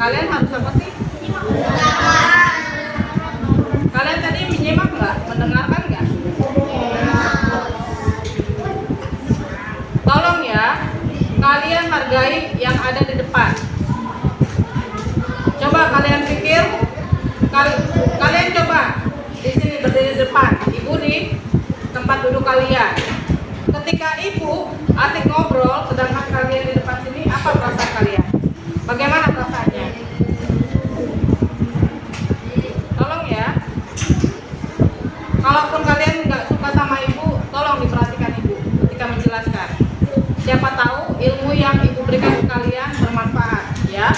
kalian harus apa sih? Kalian tadi menyimak nggak? Mendengarkan nggak? Tolong ya, kalian hargai yang ada di depan. Coba kalian pikir, kalian coba di sini berdiri di depan, ibu di tempat duduk kalian. Ketika ibu asik ngobrol, sedangkan kalian di depan sini, apa perasaan kalian? Bagaimana perasaannya? Tolong ya. Kalaupun kalian nggak suka sama ibu, tolong diperhatikan ibu ketika menjelaskan. Siapa tahu ilmu yang ibu berikan ke kalian bermanfaat, ya.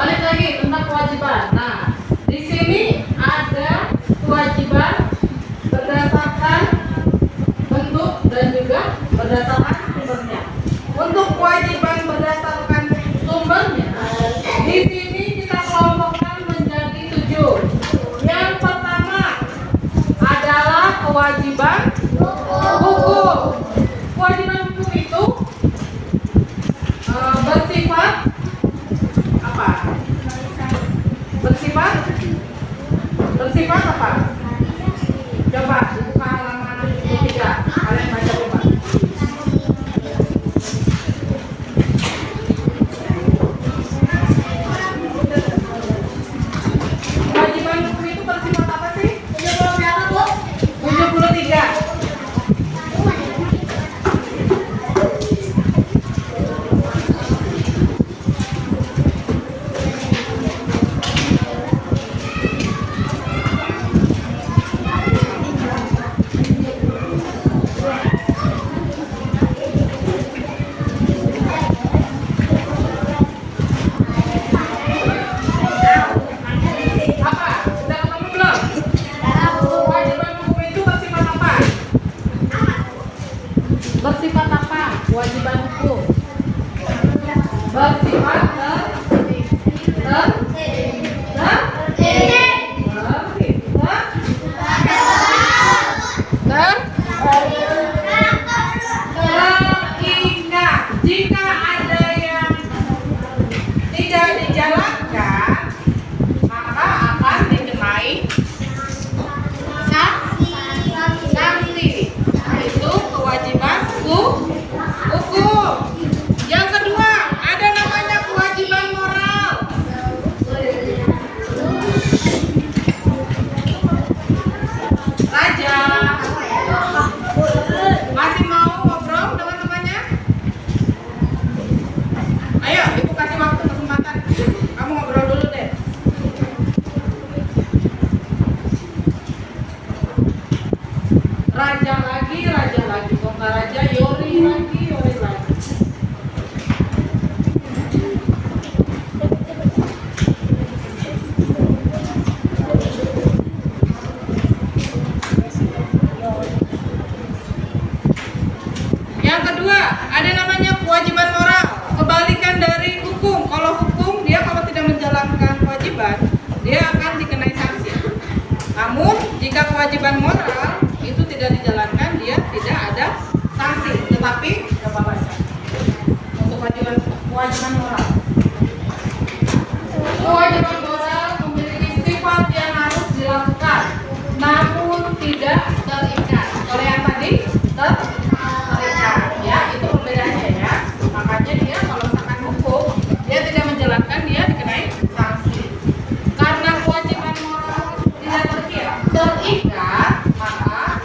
Balik lagi tentang kewajiban. Nah, di sini ada kewajiban berdasarkan bentuk dan juga berdasarkan sumbernya. Untuk kewajiban berdasarkan sumbernya, di sini kita kelompokkan menjadi 7. Yang pertama adalah kewajiban hukum. Kewajiban hukum itu bersifat apa? Bersifat apa? Coba buka halaman 3. Kalian baca coba. Kewajiban hukum itu bersifat apa sih? 73. Bersifat apa? Kewajiban hukum bersifat terikat. Jika ada yang tidak dijalankan, maka akan dikenai sanksi. Nah, itu kewajiban hukum. Yang kedua, ada namanya kewajiban moral. Raja masih mau ngobrol dengan temannya? Ayo, ibu kasih waktu kesempatan. Kamu ngobrol dulu deh. Raja lagi, kongka raja, Yori lagi. Yang kedua, ada namanya kewajiban moral. Kebalikan dari hukum. Kalau hukum, dia kalau tidak menjalankan kewajiban, dia akan dikenai sanksi. Namun, jika kewajiban moral itu tidak dijalankan, dia tidak ada sanksi. Tetapi, coba baca. Untuk kewajiban moral. Kewajiban moral memiliki sifat yang harus dilakukan, namun tidak terikat. Kalau yang tadi terikat, ya itu perbedaannya ya. Makanya dia kalau misalkan hukum, dia tidak menjalankan, dia dikenai sanksi. Karena kewajiban moral tidak terikat, maka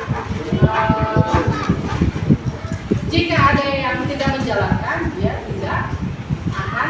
jika ada yang tidak menjalankan, dia tidak akan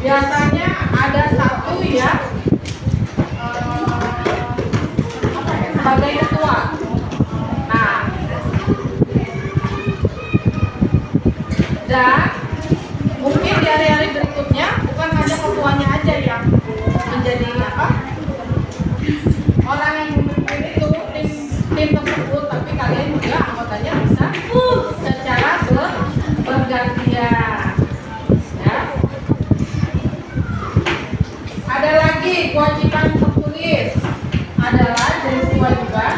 biasanya ada satu ya, sebagai ketua. Nah, dan mungkin di hari-hari berikutnya bukan hanya ketuanya aja yang menjadi orang yang memimpin itu tim tersebut, tapi kalian juga anggotanya bisa secara bergantian. Ya. Ada lagi kewajiban tertulis adalah jenis kewajiban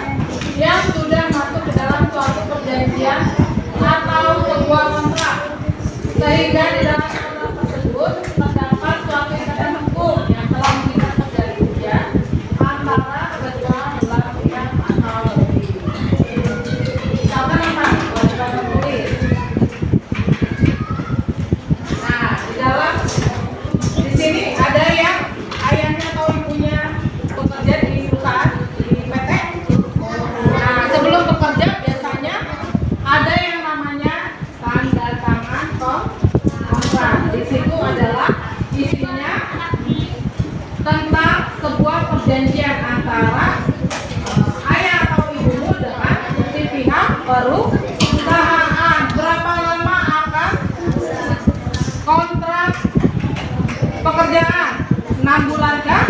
yang sudah masuk ke dalam suatu perjanjian atau sebuah kontrak, sehingga di dalam kontrak tersebut terdapat suatu ikatan hukum yang telah mengikat perjanjian antara kedua belah pihak atau lebih. Misalkan apa? Kewajiban tertulis. Nah, di sini ada yang ayahnya atau ibunya bekerja di perusahaan, di PT. Nah, sebelum bekerja biasanya ada yang namanya tanda tangan kontrak. Di situ adalah isinya tentang sebuah perjanjian antara ayah atau ibumu dengan si pihak perusahaan. Berapa lama akan kontrak pekerjaan? 6 bulan kah?